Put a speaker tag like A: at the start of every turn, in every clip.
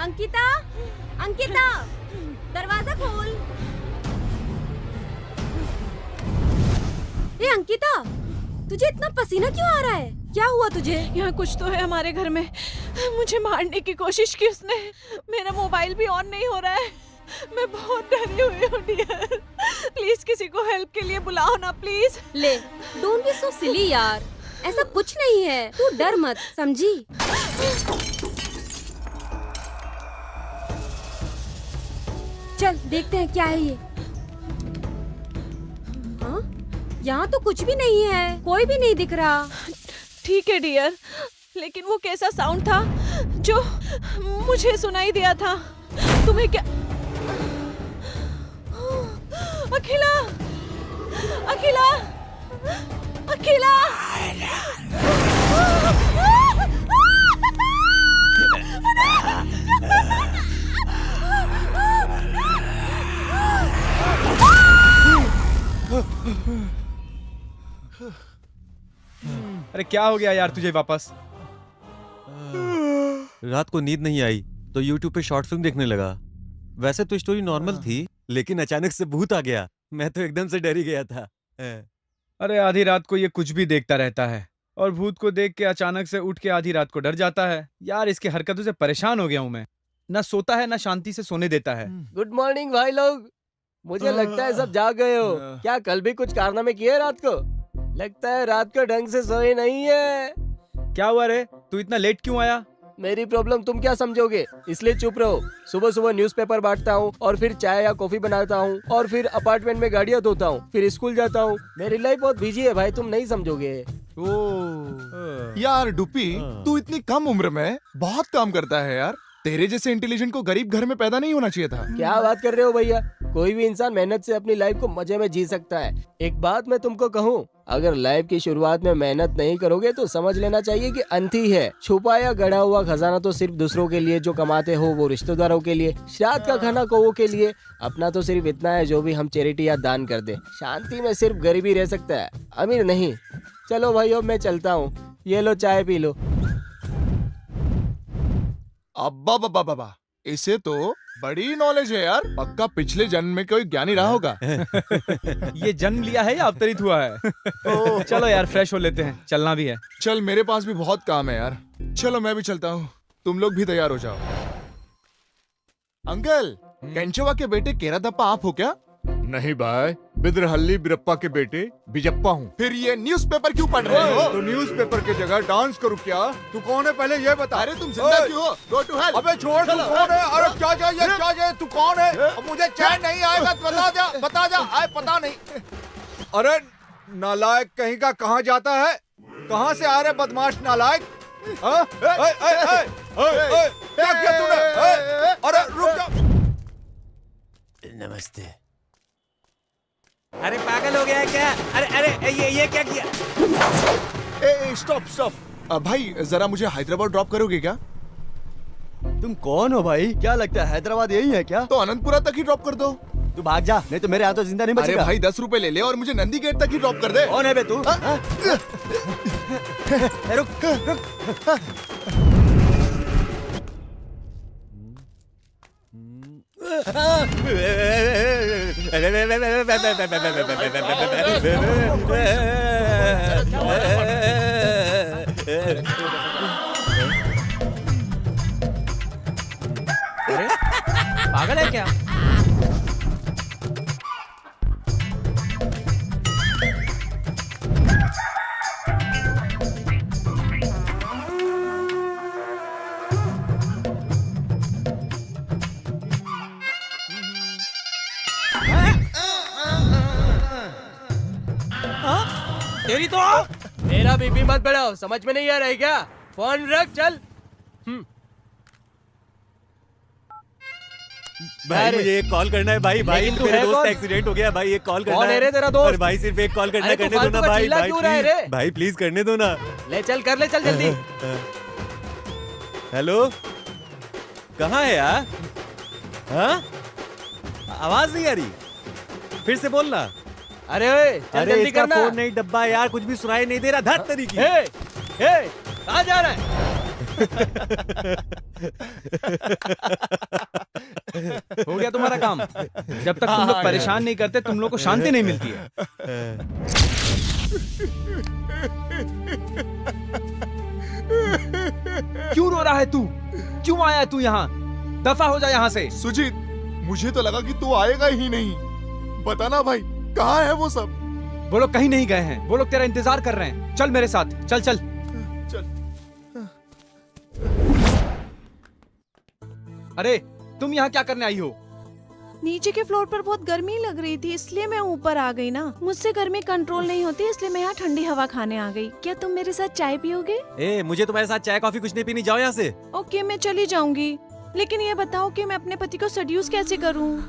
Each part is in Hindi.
A: अंकिता, अंकिता, दरवाजा खोल। ए अंकिता, तुझे इतना पसीना क्यों आ रहा है? क्या हुआ तुझे?
B: यहाँ कुछ तो है हमारे घर में। मुझे मारने की कोशिश की उसने। मेरा मोबाइल भी ऑन नहीं हो रहा है। मैं बहुत डरी हुई हूँ डियर। प्लीज किसी को हेल्प के लिए बुलाओ ना प्लीज।
A: ले, डोंट बी सो सिली यार। ऐसा कुछ नहीं है, तू डर मत, समझी? चल देखते हैं क्या है ये। हाँ? यहाँ तो कुछ भी नहीं है, कोई भी नहीं दिख रहा।
B: ठीक है डियर, लेकिन वो कैसा साउंड था जो मुझे सुनाई दिया था? तुम्हें क्या? अखिला, अखिला, अखिला!
C: अरे क्या हो गया यार तुझे वापस?
D: रात को नींद नहीं आई तो YouTube पे शॉर्ट फिल्म देखने लगा। वैसे तो स्टोरी नॉर्मल थी, लेकिन अचानक से भूत आ गया। मैं तो एकदम से डर ही गया था।
C: अरे आधी रात को ये कुछ भी देखता रहता है और भूत को देख के अचानक से उठ के आधी रात को डर जाता है। यार इसकी हरकतों से परेशान हो गया हूँ मैं। ना सोता है ना शांति से सोने देता है।
E: गुड मॉर्निंग भाई लोग। मुझे लगता है सब जाग गए हो। क्या कल भी कुछ कारनामे किए रात को? लगता है रात को ढंग से सोए नहीं है।
C: क्या हुआ रे, तू इतना लेट क्यों आया?
E: मेरी प्रॉब्लम तुम क्या समझोगे, इसलिए चुप रहो। सुबह सुबह न्यूज़पेपर बांटता हूँ और फिर चाय या कॉफी बनाता हूँ और फिर अपार्टमेंट में गाड़ियाँ धोता हूँ, फिर स्कूल जाता हूँ। मेरी लाइफ बहुत बिजी है भाई, तुम नहीं समझोगे।
F: यार डुप्पी, तू इतनी कम उम्र में बहुत काम करता है यार। तेरे जैसे इंटेलिजेंट को गरीब घर में पैदा नहीं होना चाहिए था।
E: क्या बात कर रहे हो भैया? कोई भी इंसान मेहनत से अपनी लाइफ को मजे में जी सकता है। एक बात मैं तुमको कहूँ, अगर लाइफ की शुरुआत में मेहनत नहीं करोगे तो समझ लेना चाहिए कि अंधी है। छुपा या गढ़ा हुआ खजाना तो सिर्फ दूसरों के लिए, जो कमाते हो वो रिश्तेदारों के लिए, श्राद्ध का खाना कौवों के लिए। अपना तो सिर्फ इतना है जो भी हम चैरिटी या दान कर दे। शांति में सिर्फ गरीबी रह सकता है, अमीर नहीं। चलो भाई अब मैं चलता हूँ, ये लो चाय पी लो।
F: अब्बा बाबा बाबा, इसे तो बड़ी नॉलेज है यार। पक्का पिछले जन्म में कोई ज्ञानी रहा होगा।
C: ये जन्म लिया है या अवतरित हुआ है? चलो यार फ्रेश हो लेते हैं, चलना भी है।
F: चल मेरे पास भी बहुत काम है यार। चलो मैं भी चलता हूँ, तुम लोग भी तैयार हो जाओ। अंकल, केंचवा के बेटे केरादप्पा आप हो क्या?
G: नहीं भाई, बिदरहल्ली बिरप्पा के बेटे बिजप्पा हूँ।
F: फिर ये न्यूज़पेपर क्यों पढ़ रहे हो?
G: तो न्यूज़पेपर की जगह डांस करूँ क्या? तू कौन है पहले ये बता।
F: अरे तुम जिंदा क्यों हो? Go to hell।
G: अबे छोड़, तू कौन है? अरे क्या चाहिए, क्या चाहिए? तू कौन है? अब मुझे चैन नहीं आएगा, बता जा, आए पता नहीं। अरे नालायक कहीं का, कहाँ जाता है? कहाँ से आ रहे बदमाश नालायक? क्या किया तूने? अरे रुक जा।
D: नमस्ते। अरे पागल हो गया है क्या? अरे ये क्या किया?
F: स्टॉप। भाई जरा मुझे हैदराबाद ड्रॉप करोगे क्या?
H: तुम कौन हो भाई? क्या लगता है हैदराबाद यही है क्या?
F: तो अनंतपुरा तक ही ड्रॉप कर दो।
H: तू भाग जा, नहीं तो मेरे हाथों जिंदा नहीं बचेगा।
F: अरे भाई 10 रुपए ले ले और मुझे नंदी गेट तक ही ड्रॉप कर दे।
H: कौन है बे तू? रुक।
C: पागल है क्या?
E: तेरी तो मेरा बीपी मत बढ़ाओ, समझ में नहीं आ रहा है क्या? फोन रख, चल।
D: भाई मुझे एक कॉल करना है भाई।
E: लेकिन तू
D: मेरे
E: है
D: दोस्त
E: कौन?
D: का एक्सीडेंट हो गया भाई, एक कॉल करना
E: कौन है रे तेरा दोस्त?
D: अरे भाई सिर्फ एक कॉल करना
E: अरे
D: है,
E: तू
D: करने दो ना
E: फालतू का
D: भाई।
E: चिल्ला क्यों रहा है रे?
D: भाई प्लीज करने दो ना।
E: ले चल, कर ले, चल जल्दी।
D: हेलो, कहाँ है यार? हाँ, आवाज नहीं आ रही, फिर से बोलना।
E: अरे ओए, चल
D: अरे
E: जल्दी
D: इसका
E: करना।
D: फोन नहीं डब्बा यार, कुछ भी सुनाई नहीं दे रहा। धत तरीकी।
E: कहाँ जा रहा है?
C: हो गया तुम्हारा काम। जब तक तुम लोग परेशान नहीं करते तुम लोग को शांति नहीं मिलती है। क्यों रो रहा है तू? क्यों आया है तू यहाँ? दफा हो जा यहाँ से।
F: सुजीत, मुझे तो लगा कि तू आएगा ही नहीं। बताना भाई, कहाँ है वो सब?
C: वो लोग कहीं नहीं गए हैं, वो लोग तेरा इंतजार कर रहे हैं। चल मेरे साथ, चल चल।
F: चल।
C: अरे तुम यहाँ क्या करने आई हो?
B: नीचे के फ्लोर पर बहुत गर्मी लग रही थी, इसलिए मैं ऊपर आ गई ना। मुझसे गर्मी कंट्रोल नहीं होती, इसलिए मैं यहाँ ठंडी हवा खाने आ गई। क्या तुम मेरे साथ चाय पियोगे?
D: ए, मुझे तुम्हारे साथ चाय कॉफी कुछ नहीं पीनी, जाओ यहाँ से।
B: ओके, मैं चली जाऊंगी, लेकिन ये बताओ कि मैं अपने पति को सेड्यूस कैसे करूँ?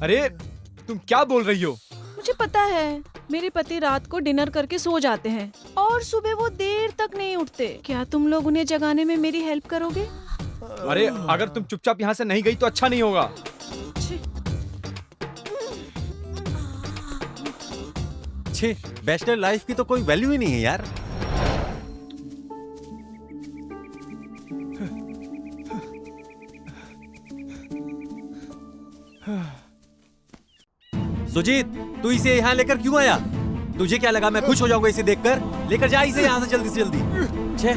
C: अरे तुम क्या बोल रही हो?
B: मुझे पता है, मेरे पति रात को डिनर करके सो जाते हैं और सुबह वो देर तक नहीं उठते। क्या तुम लोग उन्हें जगाने में मेरी हेल्प करोगे?
C: अरे अगर तुम चुपचाप यहाँ से नहीं गई तो अच्छा नहीं होगा।
D: छे, बैचलर लाइफ की तो कोई वैल्यू ही नहीं है यार। सुजीत, तू इसे यहाँ लेकर क्यों आया? तुझे क्या लगा मैं खुश हो जाऊंगा इसे देखकर? लेकर जा इसे यहाँ से जल्दी से जल्दी। छे,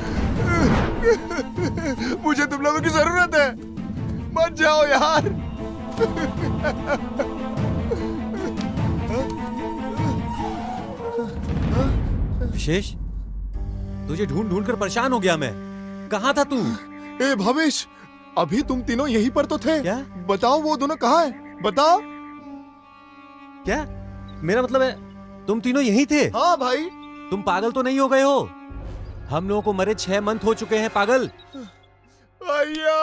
F: मुझे तुम लोगों की जरूरत है, मत जाओ यार।
D: विशेष, तुझे ढूंढ ढूंढ कर परेशान हो गया मैं। कहाँ था तू?
F: ए भवेश, अभी तुम तीनों यहीं पर तो थे।
D: क्या?
F: बताओ वो दोनों कहाँ हैं? बताओ।
D: क्या? मेरा मतलब है तुम तीनों यहीं थे?
F: हाँ भाई।
D: तुम पागल तो नहीं हो गए हो? हम लोगों को मरे 6 मंथ हो चुके हैं पागल।
F: अय्या!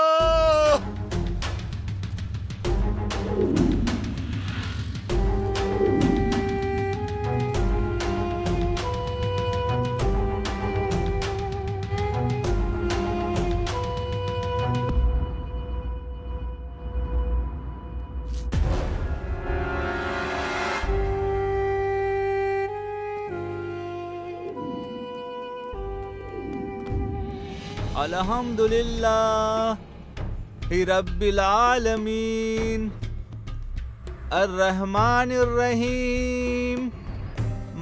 I: अल्हम्दुलिल्लाह रब्बिल आलमीन अर्रहमानिर रहीम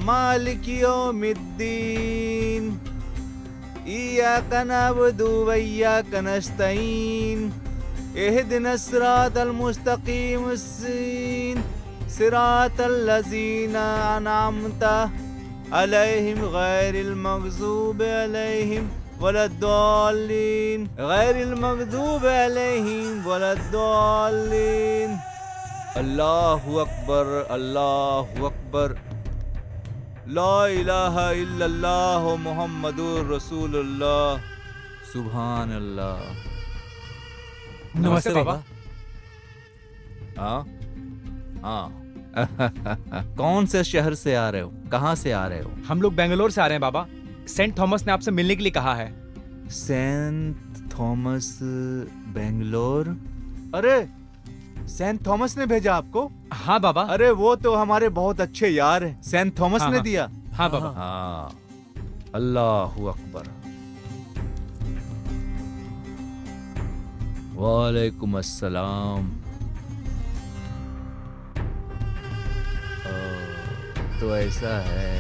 I: मालिक यौमिद्दीन इय्याका नअबुदु व इय्याका नस्तईन इहदिनस सिरातल मुस्तकीम सिरातल लज़ीना अनअमता अलैहिम गैरिल मग़ज़ूबि अलैहिम वलद्दाल्लीन गैरिल मग़ज़ूबि अलैहिम वलद्दाल्लीन। अल्लाहु अकबर, अल्लाहु अकबर, ला इलाहा इल्लल्लाह मुहम्मदुर रसूलुल्लाह, सुभान अल्लाह।
C: नमस्ते बाबा।
I: हाँ हाँ। कौन से शहर से आ रहे हो? कहाँ से आ रहे हो?
C: हम लोग बेंगलोर से आ रहे हैं बाबा। सेंट थॉमस ने आपसे मिलने के लिए कहा है।
I: Saint Thomas, Bangalore? अरे सेंट थॉमस ने भेजा आपको?
C: हाँ बाबा।
I: अरे वो तो हमारे बहुत अच्छे यार हैं। सेंट थॉमस
C: हाँ,
I: ने
C: हाँ।
I: दिया?
C: हाँ बाबा।
I: हाँ। अल्लाहु अकबर। वालेकुम अस्सलाम। तो ऐसा है।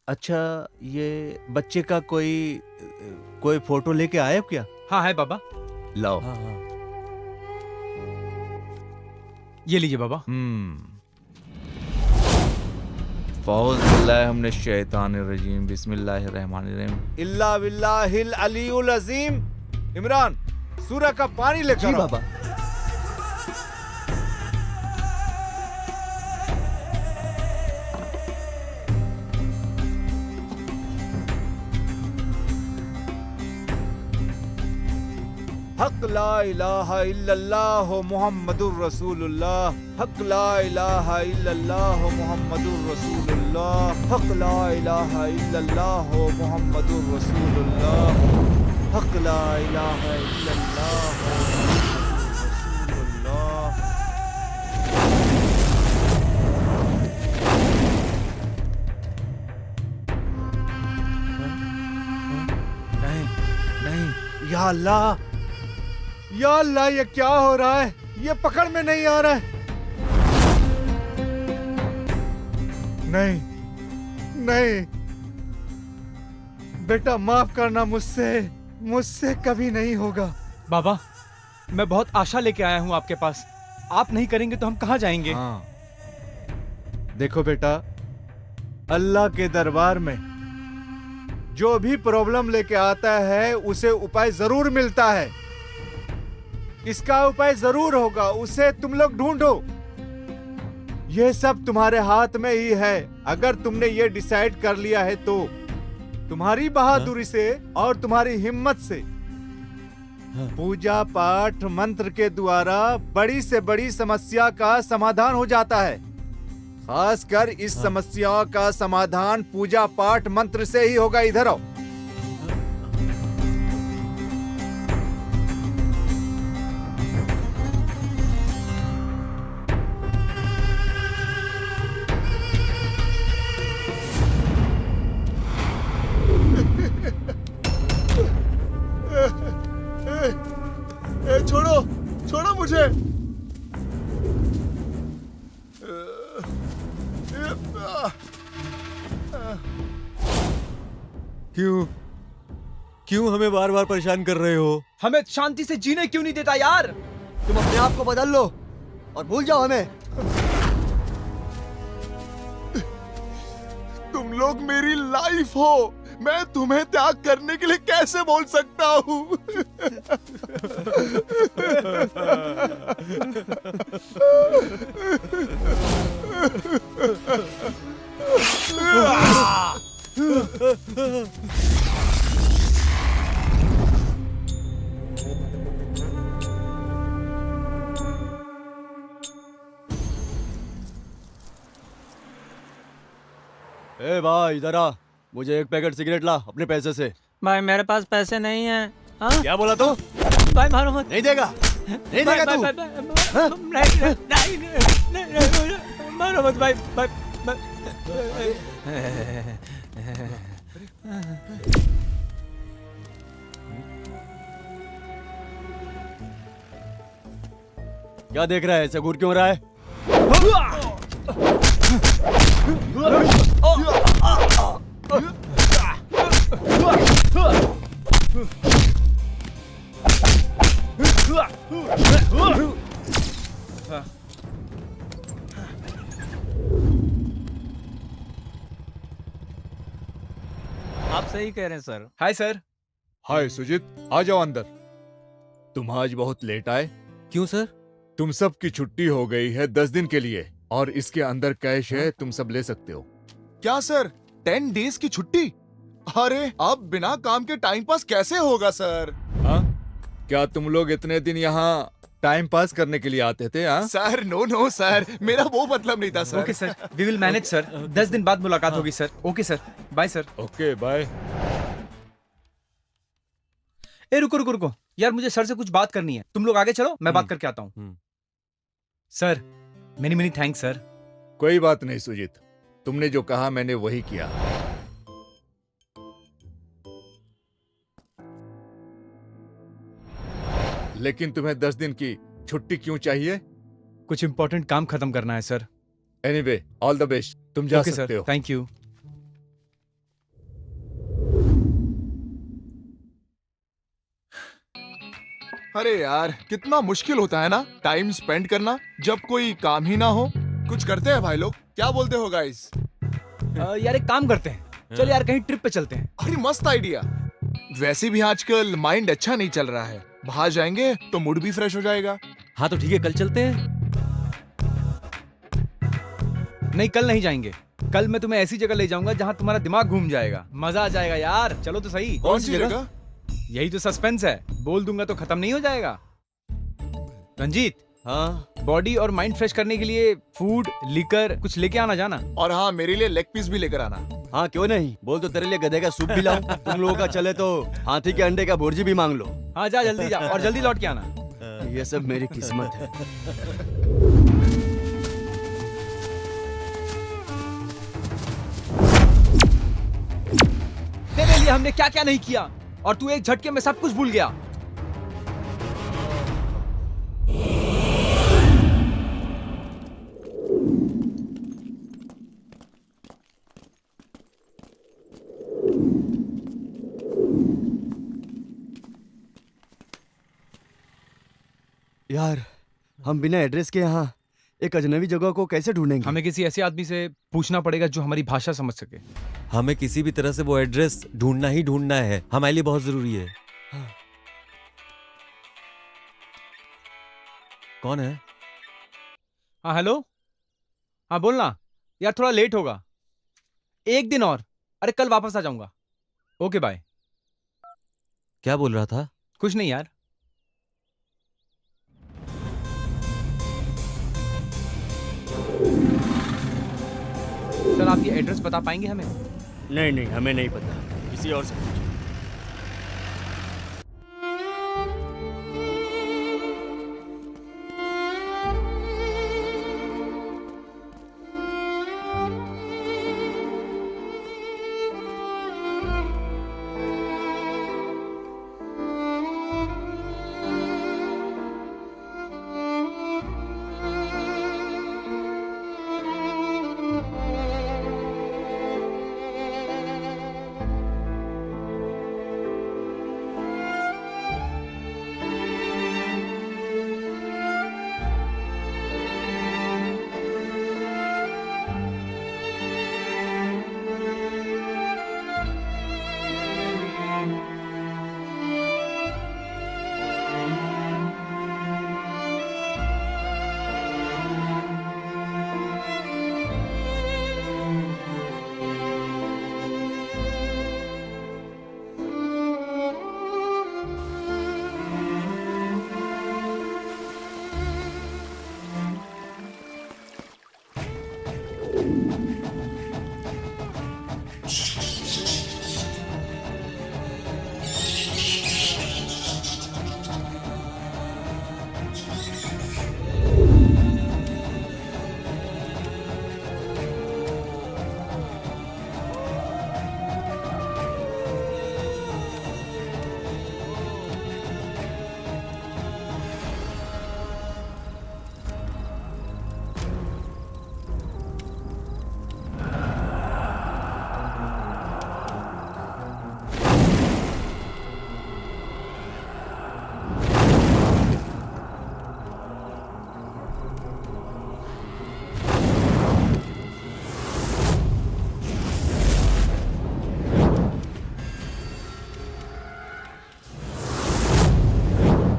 I: अच्छा, ये बच्चे का कोई फोटो लेके आए हो क्या?
C: हाँ है बाबा।
I: लाओ।
C: ये लीजिए बाबा।
I: फ़ौज़ बिल्लाहि मिनश शैतानिर रजीम, बिस्मिल्लाहिर रहमानिर रहीम, इल्ला बिल्लाहिल अलीयुल अज़ीम। इमरान, सूरह का पानी लेकर आओ।
H: जी बाबा।
I: हक ला इलाहा इल्लल्लाह मुहम्मदुर रसूलुल्लाह, हक ला इलाहा इल्लल्लाह मुहम्मदुर रसूलुल्लाह, हक ला इलाहा इल्लल्लाह मुहम्मदुर रसूलुल्लाह, हक ला इलाहा इल्लल्लाह मुहम्मदुर रसूलुल्लाह।
G: या अल्लाह, ये क्या हो रहा है? ये पकड़ में नहीं आ रहा है। नहीं नहीं बेटा, माफ करना, मुझसे कभी नहीं होगा।
C: बाबा, मैं बहुत आशा लेके आया हूँ आपके पास। आप नहीं करेंगे तो हम कहाँ जाएंगे?
G: हाँ, देखो बेटा, अल्लाह के दरबार में जो भी प्रॉब्लम लेके आता है उसे उपाय जरूर मिलता है। इसका उपाय जरूर होगा, उसे तुम लोग ढूंढो। ये सब तुम्हारे हाथ में ही है। अगर तुमने ये डिसाइड कर लिया है तो तुम्हारी बहादुरी से और तुम्हारी हिम्मत से पूजा पाठ मंत्र के द्वारा बड़ी से बड़ी समस्या का समाधान हो जाता है। खासकर इस समस्या का समाधान पूजा पाठ मंत्र से ही होगा। इधर आओ।
F: छोड़ो छोड़ो मुझे।
D: क्यों हमें बार बार परेशान कर रहे हो?
C: हमें शांति से जीने क्यों नहीं देता यार?
H: तुम अपने आप को बदल लो और भूल जाओ हमें।
F: तुम लोग मेरी लाइफ हो, मैं तुम्हें त्याग करने के लिए कैसे बोल सकता हूँ?
H: ए भाई इधर आ, मुझे एक पैकेट सिगरेट ला अपने पैसे से।
E: भाई मेरे पास पैसे नहीं है। हाँ?
H: क्या बोला तू?
E: भाई मारो मत।
H: नहीं देगा? नहीं देगा तू?
E: नहीं मारो मत भाई।
H: क्या देख रहा है? ऐसे घूर क्यों रहा है?
E: आप सही कह रहे हैं sir.
C: Hi sir.
F: Hi Sujit, आ जाओ अंदर। तुम आज बहुत लेट आए।
D: क्यों सर?
F: तुम सब की छुट्टी हो गई है 10 दिन के लिए और इसके अंदर कैश है, तुम सब ले सकते हो। क्या सर, 10 डेज की छुट्टी? अरे अब बिना काम के टाइम पास कैसे होगा सर? हाँ? क्या तुम लोग इतने दिन यहाँ टाइम पास करने के लिए आते थे? हाँ सर, नो सर, मेरा वो मतलब नहीं था sir.
C: Okay sir, we will manage sir. 10 दिन बाद मुलाकात होगी sir. Okay sir, bye sir.
F: Okay bye.
C: ए रुको यार, मुझे सर से कुछ बात करनी है। तुम लोग आगे चलो, मैं बात करके आता हूँ। Sir, many thanks sir.
F: कोई बात नहीं सुजीत, तुमने जो कहा मैंने वही किया। लेकिन तुम्हें 10 दिन की छुट्टी क्यों चाहिए?
C: कुछ इंपॉर्टेंट काम खत्म करना है sir.
F: Anyway, all the best, तुम जा
C: ओके
F: सकते
C: सर,
F: हो।
C: Thank you.
F: अरे यार, कितना मुश्किल होता है ना टाइम स्पेंड करना जब कोई काम ही ना हो। कुछ करते हैं भाई लोग, क्या बोलते हो गाइस?
C: यार एक काम करते हैं, चल यार कहीं ट्रिप पे चलते हैं।
F: अरे मस्त आइडिया। वैसे भी आजकल माइंड अच्छा नहीं चल रहा है, बाहर जाएंगे तो मूड भी फ्रेश हो जाएगा।
D: हाँ तो ठीक है, कल चलते हैं।
C: नहीं, कल नहीं जाएंगे। कल मैं तुम्हें ऐसी जगह ले जाऊंगा जहां तुम्हारा दिमाग घूम जाएगा, मजा आ जाएगा यार। चलो तो सही।
F: कौन सी जगह?
C: यही तो सस्पेंस है, बोल दूंगा तो खत्म नहीं हो जाएगा। रंजीत,
H: हाँ
C: बॉडी और माइंड फ्रेश करने के लिए फूड, लिकर कुछ लेके आना जाना।
F: और हाँ, मेरे लिए लेग पीस भी लेकर आना।
H: हाँ क्यों नहीं, बोल तो तेरे लिए गधे का सूप भी लाऊं। तुम लोगों का चले तो हाथी के अंडे का भुर्जी भी मांग लो।
C: हाँ जा, जल्दी जा और जल्दी लौट के आना।
H: ये सब मेरी किस्मत है।
C: तेरे लिए हमने क्या क्या नहीं किया और तू एक झटके में सब कुछ भूल गया।
H: यार हम बिना एड्रेस के यहाँ एक अजनबी जगह को कैसे ढूंढेंगे?
C: हमें किसी ऐसे आदमी से पूछना पड़ेगा जो हमारी भाषा समझ सके।
D: हमें किसी भी तरह से वो एड्रेस ढूंढना ही ढूंढना है, हमारे लिए बहुत जरूरी है। कौन है?
C: हाँ हेलो, हाँ बोलना यार, थोड़ा लेट होगा, एक दिन और। अरे कल वापस आ जाऊंगा। Okay bye.
D: क्या बोल रहा था?
C: कुछ नहीं यार। सर आप ये एड्रेस बता पाएंगे हमें?
H: नहीं नहीं, हमें नहीं पता, किसी और से पूछो।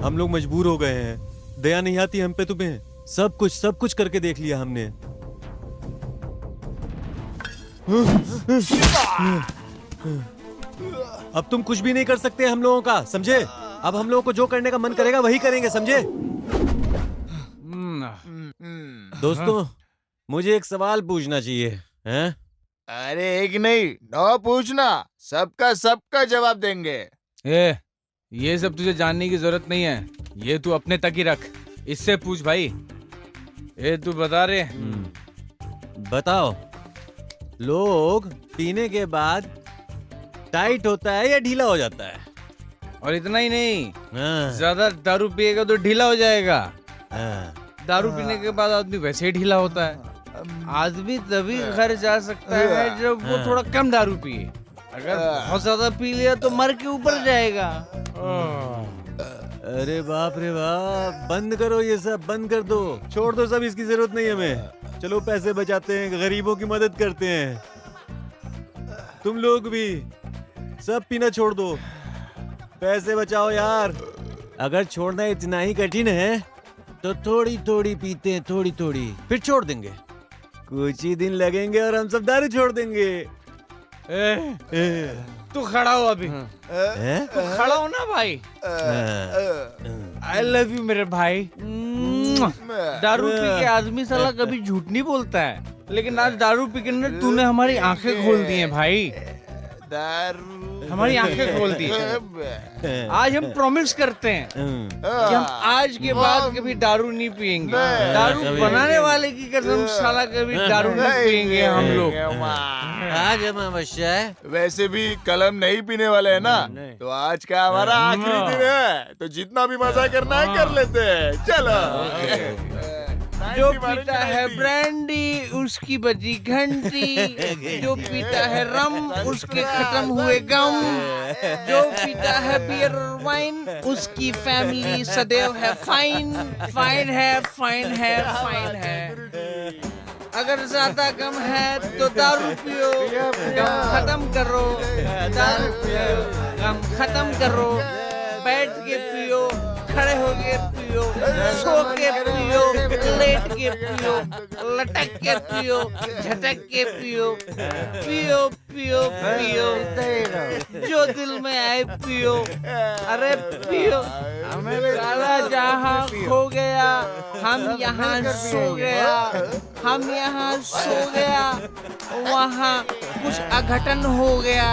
D: हम लोग मजबूर हो गए हैं, दया नहीं आती हम पे तुम्हें? सब कुछ करके देख लिया हमने। अब तुम कुछ भी नहीं कर सकते हम लोगों का, समझे? अब हम लोगों को जो करने का मन करेगा वही करेंगे, समझे? दोस्तों, मुझे एक सवाल पूछना चाहिए, हैं?
F: अरे एक नहीं, 9 पूछना, सबका जवाब देंगे।
C: ए, ये सब तुझे जानने की जरूरत नहीं है, ये तू अपने तक ही रख। इससे पूछ भाई। ए तू बता रे।
D: बताओ, लोग पीने के बाद टाइट होता है या ढीला हो जाता है?
C: और इतना ही नहीं,
D: हाँ,
C: ज्यादा दारू पिएगा तो ढीला हो जाएगा।
D: हाँ।
C: दारू पीने के बाद आदमी वैसे ही ढीला होता है। आदमी तभी घर जा सकता है जब वो थोड़ा कम दारू पिए। अगर बहुत ज्यादा पी लिया तो मर के ऊपर जाएगा।
D: अरे बाप रे बाप, बंद करो ये सब, बंद कर दो, छोड़ दो सब, इसकी जरूरत नहीं हमें। चलो पैसे बचाते हैं, गरीबों की मदद करते हैं। तुम लोग भी सब पीना छोड़ दो, पैसे बचाओ यार। अगर छोड़ना इतना ही कठिन है तो थोड़ी थोड़ी पीते हैं, थोड़ी थोड़ी, फिर छोड़ देंगे। कुछ ही दिन लगेंगे और हम सब दारू छोड़ देंगे।
C: तू खड़ा हो अभी। तू खड़ा हो ना भाई। आई लव यू मेरे भाई। दारू पी के आदमी साला कभी झूठ नहीं बोलता है, लेकिन आज दारू पी के तूने हमारी आंखें खोल दी हैं भाई।
F: दारू
C: हमारी आंखें खोल दी। आज हम प्रॉमिस करते हैं कि हम आज के बाद कभी दारू नहीं पिएंगे। दारू बनाने वाले की कसम, साला कभी दारू नहीं पिएंगे हम लोग।
D: आज हम अवश्य है।
F: वैसे भी कल हम नहीं पीने वाले हैं ना, तो आज का हमारा आखिरी दिन है, तो जितना भी मजा करना है कर लेते हैं। चलो।
C: जो पीता है ब्रांडी उसकी बजी घंटी। जो पीता है रम उसके खत्म हुए गम। जो पीता है बियर और वाइन उसकी फैमिली सदैव है फाइन। फाइन है, फाइन है, फाइन है। अगर ज्यादा गम है तो दारू पियो, गम खत्म करो। दारू पियो, गम खत्म करो। बैठ के पियो, खड़े होके पियो, सो के पियो, लेट के पियो, लटक के पियो, झटक के पियो। पियो पियो पियो, जो दिल में आए पियो। अरे पियो। सारा जहां खो गया, हम यहाँ सो गया। हम यहाँ सो गया, वहाँ कुछ अघटन हो गया।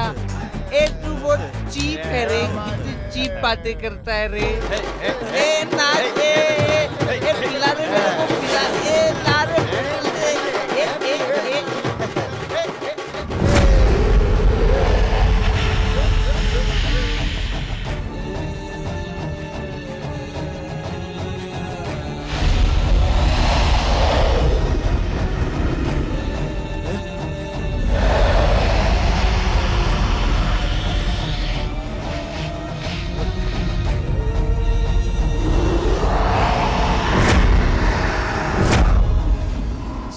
C: ए तू बहुत चीप है रे, कितनी चीप बातें करता है रे। ए ना ए पिला रे मेरे को, पिला। ए ना रे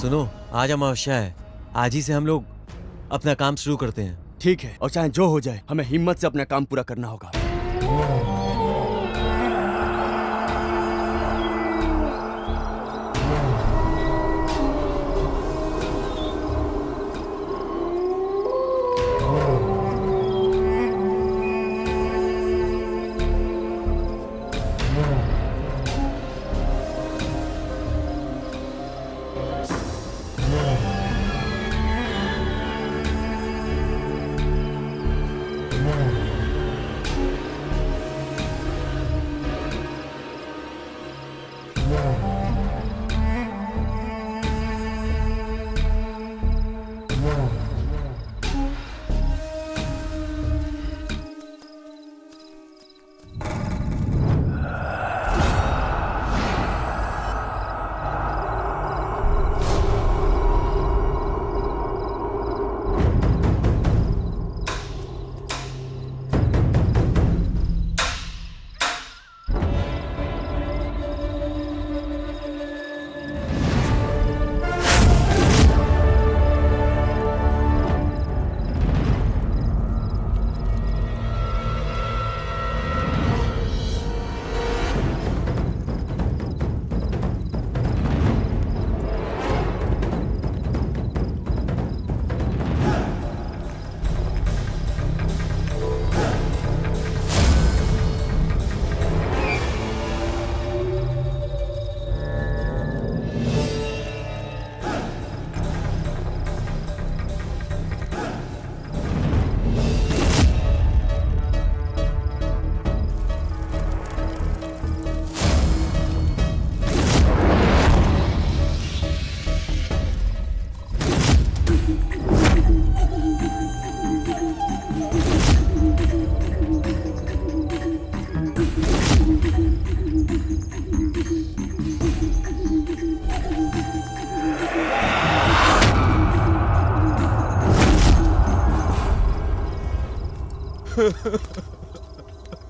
D: सुनो, आज अमावस्या है। आज ही से हम लोग अपना काम शुरू करते हैं।
H: ठीक है, और चाहे जो हो जाए हमें हिम्मत से अपना काम पूरा करना होगा।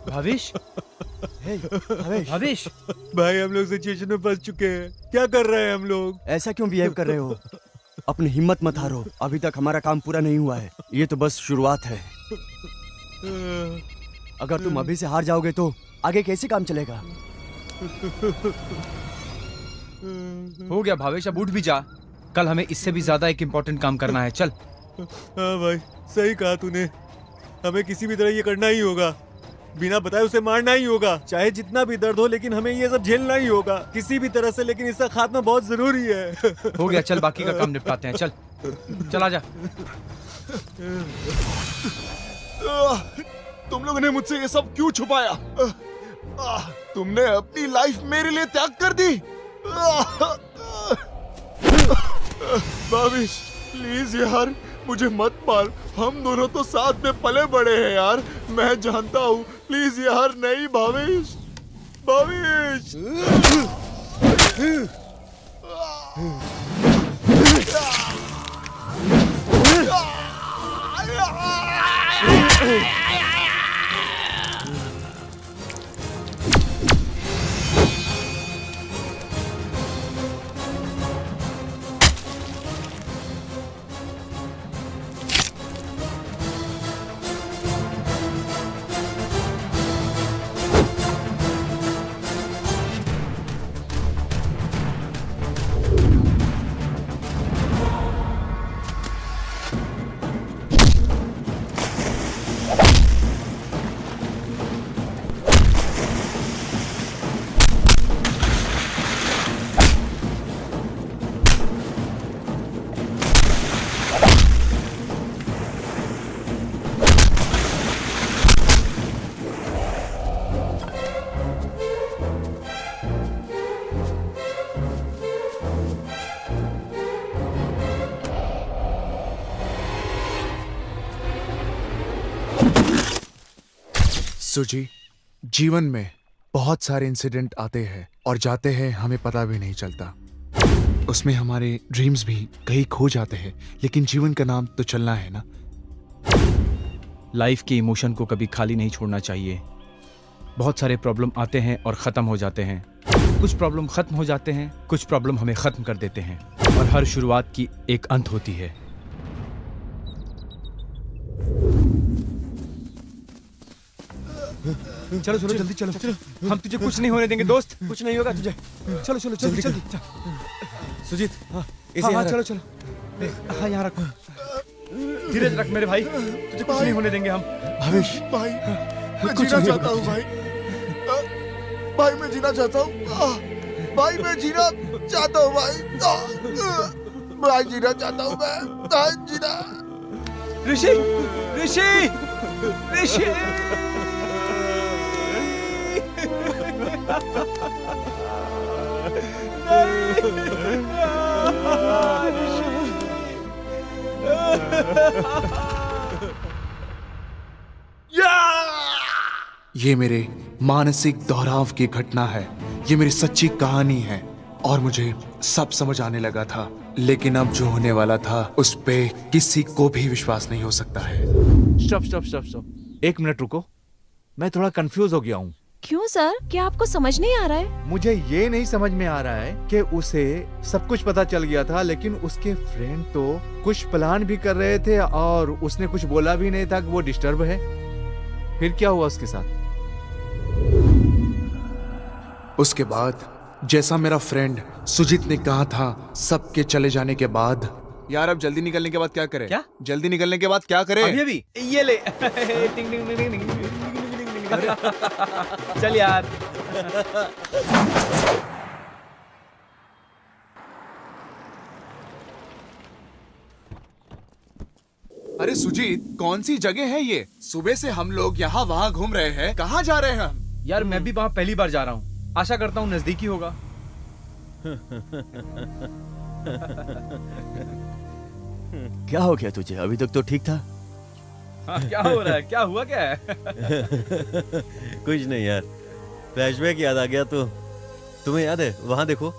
C: भावेश, भावेश,
D: भाई हम लोग सिचुएशन में फंस चुके हैं। क्या कर रहे हैं हम लोग?
H: ऐसा क्यों बिहेव कर रहे हो? अपनी हिम्मत मत हारो, अभी तक हमारा काम पूरा नहीं हुआ है। ये तो बस शुरुआत है। अगर तुम अभी से हार जाओगे तो आगे कैसे काम चलेगा?
C: हो गया भावेश, अब उठ भी जा। कल हमें इससे भी ज्यादा एक इम्पोर्टेंट काम करना है। चल।
D: हाँ भाई, सही कहा तूने। हमें किसी भी तरह ये करना ही होगा। बिना बताए उसे मारना ही होगा, चाहे जितना भी दर्द हो, लेकिन हमें ये सब झेलना ही होगा किसी भी तरह से। लेकिन इसका खात्मा बहुत जरूरी है।
C: हो गया, चल बाकी का काम निपटाते हैं। चल चला जा।
F: तुम लोगों ने मुझसे ये सब क्यों छुपाया? तुमने अपनी लाइफ मेरे लिए त्याग कर दी। भावेश प्लीज यार, मुझे मत मार। हम दोनों तो साथ में पले बड़े हैं यार, मैं जानता हूँ। प्लीज यार, नहीं भावेश, भावेश। सुजी, जीवन में बहुत सारे इंसिडेंट आते हैं और जाते हैं, हमें पता भी नहीं चलता। उसमें हमारे ड्रीम्स भी कहीं खो जाते हैं, लेकिन जीवन का नाम तो चलना है ना।
J: लाइफ के इमोशन को कभी खाली नहीं छोड़ना चाहिए। बहुत सारे प्रॉब्लम आते हैं और ख़त्म हो जाते हैं। कुछ प्रॉब्लम ख़त्म हो जाते हैं, कुछ प्रॉब्लम हमें ख़त्म कर देते हैं, और हर शुरुआत की एक अंत होती है। चलो चलो जल्दी चलो, हम तुझे कुछ नहीं होने देंगे दोस्त।
E: कुछ नहीं होगा तुझे।
J: चलो चलो जल्दी जल्दी।
H: सुजीत,
J: इसे हाँ, चलो चलो। हाँ यहाँ रखो, धीरज रख मेरे भाई, तुझे कुछ नहीं होने देंगे हम।
F: भविष,
G: भाई मैं जीना चाहता हूँ भाई। भाई मैं जीना चाहता हूँ। भाई मैं जीना चाहता हूँ भाई। भाई जीना चाहता हूँ मैं। जीना।
J: ऋषि ऋषि ऋषि
F: ये मेरे मानसिक दोहराव की घटना है, ये मेरी सच्ची कहानी है, और मुझे सब समझ आने लगा था, लेकिन अब जो होने वाला था उस पे किसी को भी विश्वास नहीं हो सकता है।
I: स्टॉप स्टॉप स्टॉप स्टॉप, एक मिनट रुको, मैं थोड़ा कंफ्यूज हो गया हूँ।
B: क्यों सर, क्या आपको समझ नहीं आ रहा है?
I: मुझे ये नहीं समझ में आ रहा है कि उसे सब कुछ पता चल गया था, लेकिन उसके फ्रेंड तो कुछ प्लान भी कर रहे थे और उसने कुछ बोला भी नहीं था कि वो डिस्टर्ब है। फिर क्या हुआ उसके साथ?
F: उसके बाद जैसा मेरा फ्रेंड सुजीत ने कहा था, सबके चले जाने के बाद। यार अब जल्दी निकलने के बाद क्या करें?
J: क्या?
F: जल्दी निकलने के बाद क्या करें?
J: अभी अभी ये ले। टिंग टिंग टिंग टिंग टिंग टिंग टिंग चल यार।
F: अरे सुजीत, कौन सी जगह है ये? सुबह से हम लोग यहाँ वहाँ घूम रहे हैं, कहाँ जा रहे हैं हम?
J: यार मैं भी वहाँ पहली बार जा रहा हूँ, आशा करता हूँ नजदीकी होगा।
H: क्या हो गया तुझे? अभी तक तो ठीक था।
J: हाँ, क्या हो रहा है? क्या हुआ क्या है?
D: कुछ नहीं यार, फ्लैशबैक याद आ गया। तो तुम्हें याद है, वहां देखो।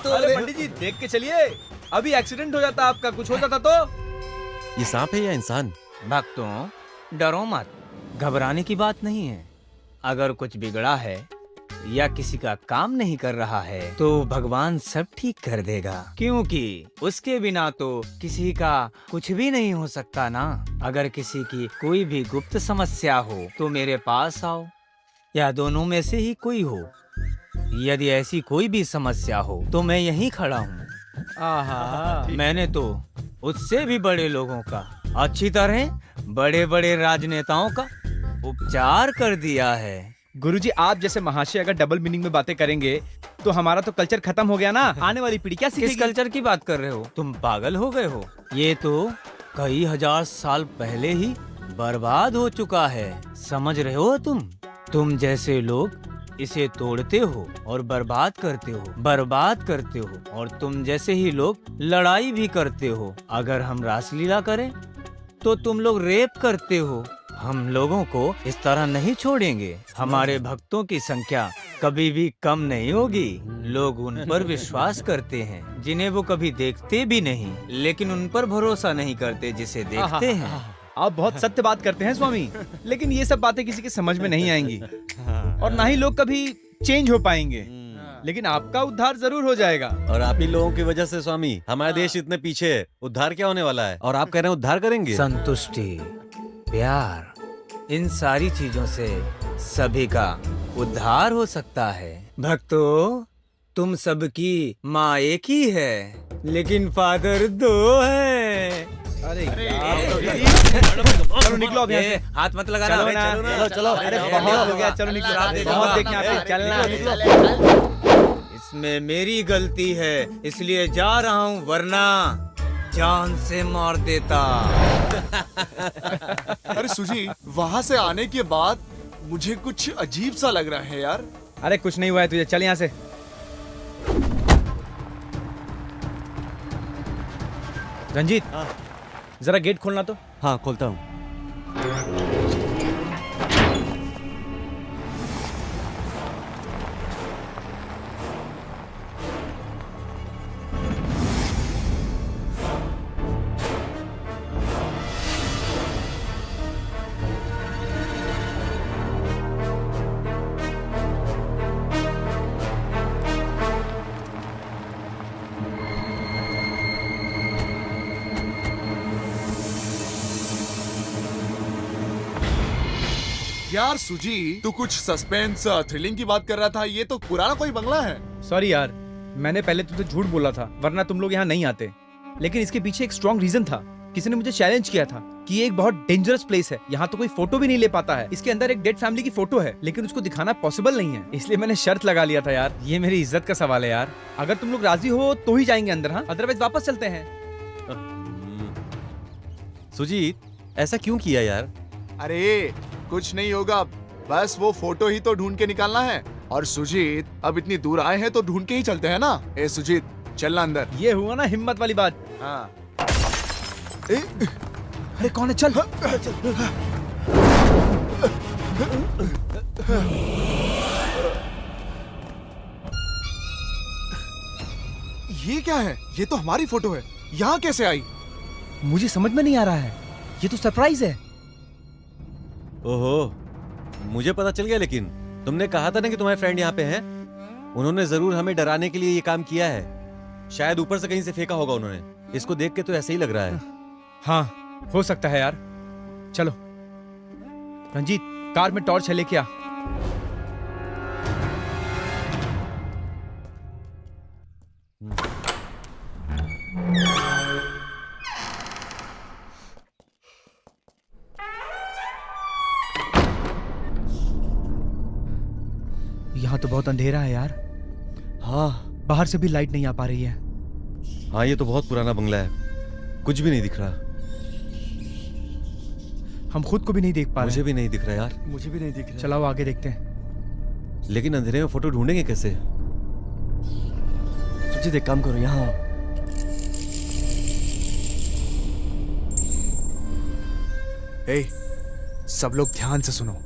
J: अरे पंडित जी देख के चलिए, अभी एक्सीडेंट हो जाता आपका, कुछ हो जाता तो।
D: ये सांप है या इंसान?
E: भक्तों, डरो मत, घबराने की बात नहीं है। अगर कुछ बिगड़ा है या किसी का काम नहीं कर रहा है तो भगवान सब ठीक कर देगा, क्योंकि उसके बिना तो किसी का कुछ भी नहीं हो सकता ना। अगर किसी की कोई भी गुप्त समस्या हो तो मेरे पास आओ, या दोनों में से ही कोई हो। यदि ऐसी कोई भी समस्या हो तो मैं यहीं खड़ा हूँ। आहा, मैंने तो उससे भी बड़े लोगों का, अच्छी तरह बड़े बड़े राजनेताओं का उपचार कर दिया है।
J: गुरुजी, आप जैसे महाशय अगर डबल मीनिंग में बातें करेंगे तो हमारा तो कल्चर खत्म हो गया ना। आने वाली पीढ़ी क्या सीखेगी?
E: किस कल्चर की बात कर रहे हो? तुम पागल हो गए हो? ये तो कई हजार साल पहले ही बर्बाद हो चुका है, समझ रहे हो? तुम जैसे लोग इसे तोड़ते हो और बर्बाद करते हो, और तुम जैसे ही लोग लड़ाई भी करते हो। अगर हम रासलीला करें तो तुम लोग रेप करते हो। हम लोगों को इस तरह नहीं छोड़ेंगे। हमारे भक्तों की संख्या कभी भी कम नहीं होगी। लोग उन पर विश्वास करते हैं जिन्हें वो कभी देखते भी नहीं, लेकिन उन पर भरोसा नहीं करते जिसे देखते हैं।
J: आप बहुत सत्य बात करते हैं स्वामी, लेकिन ये सब बातें किसी के समझ में नहीं आएंगी और ना ही लोग कभी चेंज हो पाएंगे, लेकिन आपका उद्धार जरूर हो जाएगा।
D: और आप ही लोगों की वजह से स्वामी हमारा देश इतने पीछे है, उद्धार क्या होने वाला है? और आप कह रहे हैं उद्धार करेंगे?
E: संतुष्टि, प्यार, इन सारी चीजों से सभी का उद्धार हो सकता है। भक्तों, तुम सबकी माँ एक ही है, लेकिन फादर दो है।
J: अरे चलो निकलो अब यहाँ से।
E: हाथ मत लगाना।
J: चलो ना,
E: चलो।
J: अरे बहुत हो गया, चलो निकलो। बहुत देखने आते हैं, चलना।
E: इसमें मेरी गलती है, इसलिए जा रहा हूँ, वरना
C: जान से मार देता।
F: अरे सुजी, वहाँ से आने के बाद मुझे कुछ अजीब सा लग रहा है यार।
J: अरे कुछ नहीं हुआ है तुझे, चल यहाँ से। रंजीत, जरा गेट खोलना तो।
H: हाँ खोलता हूँ।
F: यार सुजी, तू कुछ सस्पेंस थ्रिलिंग की बात कर रहा था, ये तो पुराना कोई बंगला है।
J: सॉरी यार, मैंने पहले तुझे झूठ बोला था, वरना तुम लोग यहाँ नहीं आते। लेकिन इसके पीछे एक स्ट्रॉन्ग रीजन था। किसी ने मुझे चैलेंज किया था कि ये एक बहुत डेंजरस प्लेस है, यहाँ तो कोई फोटो भी नहीं ले पाता है। इसके अंदर एक डेड फैमिली की फोटो है, लेकिन उसको दिखाना पॉसिबल नहीं है। इसलिए मैंने शर्त लगा लिया था यार। ये मेरी इज्जत का सवाल है यार। अगर तुम लोग राजी हो तो ही जाएंगे अंदर, हाँ, अदरवाइज वापस चलते हैं।
D: सुजीत, ऐसा क्यों किया यार?
F: अरे कुछ नहीं होगा, बस वो फोटो ही तो ढूंढ के निकालना है। और सुजीत, अब इतनी दूर आए हैं तो ढूंढ के ही चलते हैं ना। ए सुजीत, चलना अंदर।
J: ये हुआ ना हिम्मत वाली बात।
F: हाँ।
J: अरे कौन है? चल।
F: ये क्या है? ये तो हमारी फोटो है, यहाँ कैसे आई?
J: मुझे समझ में नहीं आ रहा है, ये तो सरप्राइज है।
D: ओहो, मुझे पता चल गया, लेकिन तुमने कहा था ना कि तुम्हारे फ्रेंड यहाँ पे हैं। उन्होंने जरूर हमें डराने के लिए ये काम किया है। शायद ऊपर से कहीं से फेंका होगा उन्होंने। इसको देख के तो ऐसे ही लग रहा है।
J: हाँ, हो सकता है यार। चलो रंजीत, कार में टॉर्च है, लेके आ। यहाँ तो बहुत अंधेरा है यार।
D: हाँ,
J: बाहर से भी लाइट नहीं आ पा रही है।
D: हाँ, ये तो बहुत पुराना बंगला है, कुछ भी नहीं दिख रहा।
J: हम खुद को भी नहीं देख पा रहे।
D: मुझे भी नहीं दिख रहा यार।
H: मुझे भी नहीं दिख रहा।
J: चलाओ आगे देखते हैं।
D: लेकिन अंधेरे में फोटो ढूंढेंगे कैसे?
H: सुजीत, एक काम करो, यहाँ आओ।
I: ए, सब लोग ध्यान से सुनो।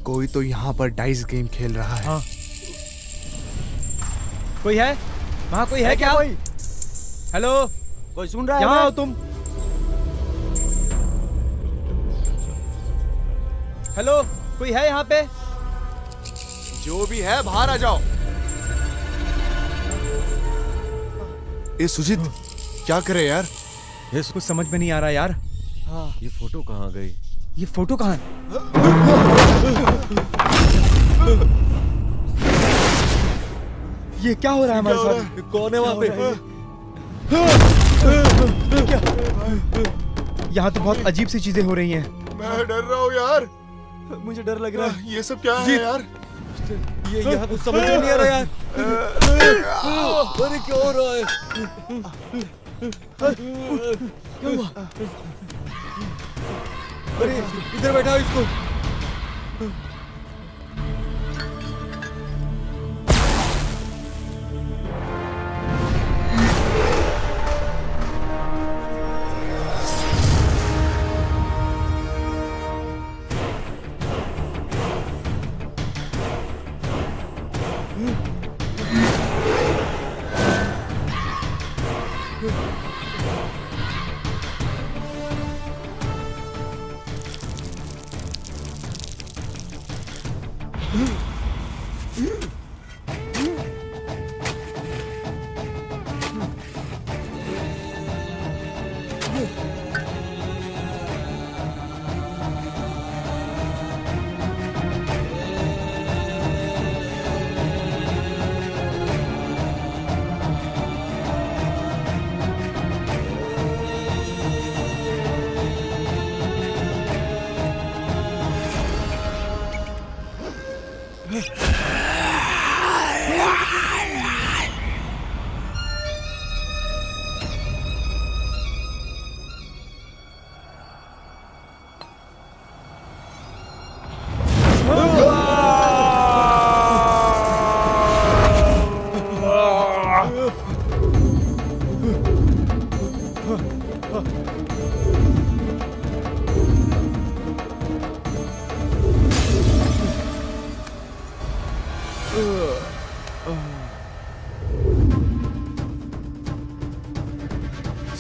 I: कोई तो यहाँ पर डाइस गेम खेल रहा है।
J: हाँ। कोई है वहाँ? कोई है क्या?
H: कोई?
J: हेलो,
H: कोई सुन रहा है?
J: यहाँ आओ तुम। हेलो, कोई है यहाँ पे?
F: जो भी है बाहर आ जाओ। ए सुजीत, क्या करे यार?
D: ये
J: कुछ समझ में नहीं आ रहा यार।
H: हाँ।
D: ये फोटो कहाँ गई?
J: ये फोटो कहाँ है? ये क्या हो रहा है हमारे साथ?
D: कौन है वहाँ पे?
J: यहाँ तो बहुत अजीब सी चीजें हो रही हैं।
F: मैं डर रहा हूँ यार।
H: मुझे डर लग रहा है।
F: ये सब क्या है यार?
D: ये यहाँ कुछ समझ में नहीं आ रहा यार। अरे क्या हो रहा है?
H: क्या हुआ?
D: अरे इधर बैठाओ इसको।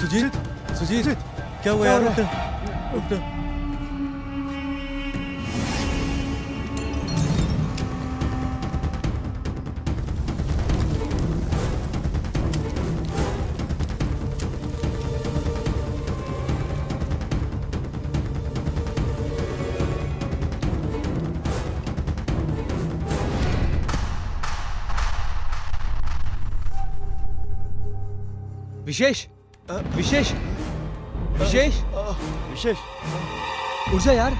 D: सुजीत सुजीत क्या हुआ यार? उठ जा।
J: विशेष विशेष विशेष
H: विशेष
J: उठ जा यार।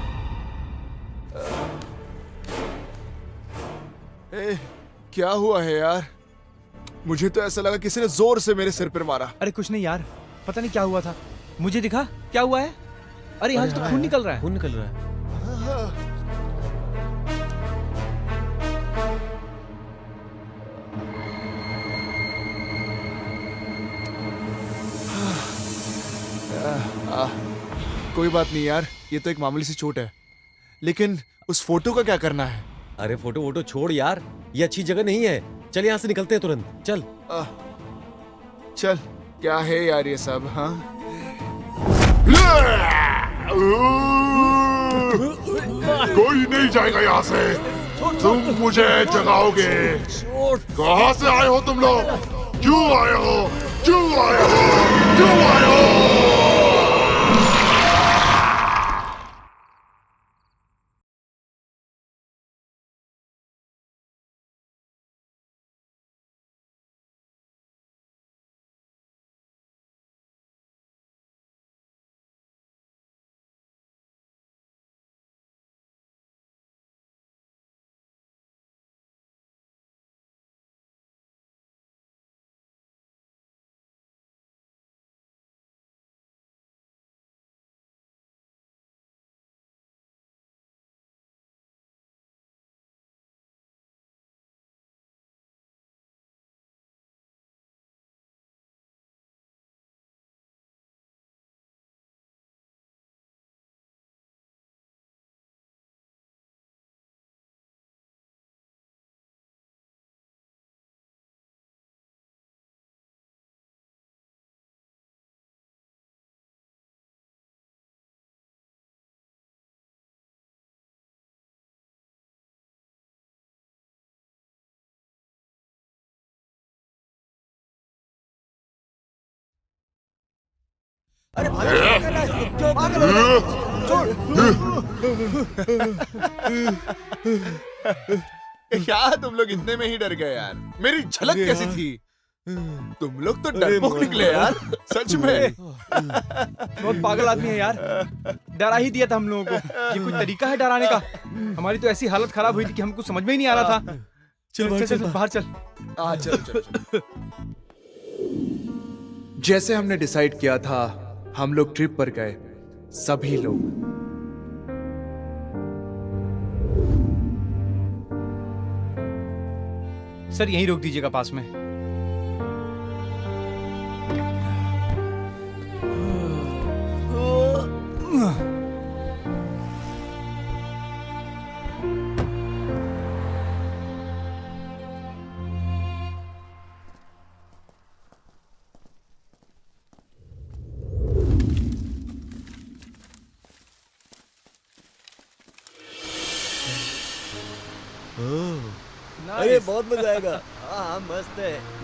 F: क्या हुआ है यार? मुझे तो ऐसा लगा किसी ने जोर से मेरे सिर पर मारा।
J: अरे कुछ नहीं यार, पता नहीं क्या हुआ था। मुझे दिखा क्या हुआ है। अरे यहाँ से तो खून निकल रहा है।
D: खून निकल रहा है।
F: कोई बात नहीं यार, ये तो एक मामूली सी चोट है, लेकिन उस फोटो का क्या करना है?
D: अरे फोटो वोटो छोड़ यार, ये अच्छी जगह नहीं है। चल यहाँ से निकलते हैं तुरंत, चल।
F: चल, क्या है यार ये सब? हाँ,
K: कोई नहीं जाएगा यहाँ से। तुम मुझे जगाओगे। कहाँ से आए हो तुम लोग? क्यों आए हो? क्यों आए हो? क्यों आए हो?
H: अरे भाई क्या कर रहा है? क्यों पागल हो रहा है?
F: क्या तुम लोग इतने में ही डर गए यार? मेरी झलक कैसी थी? तुम लोग तो डरपोक निकले यार, सच में।
J: बहुत पागल आदमी है यार, डरा ही दिया था हम लोगों को। ये कोई तरीका है डराने का? हमारी तो ऐसी हालत खराब हुई थी कि हमको समझ में ही नहीं आ रहा था। चल चल बाहर चल।
F: चल।
I: जैसे हमने डिसाइड किया था, हम लोग ट्रिप पर गए, सभी लोग।
J: सर यहीं रोक दीजिएगा पास में।
H: अरे बहुत मजा आएगा। हाँ मस्त है।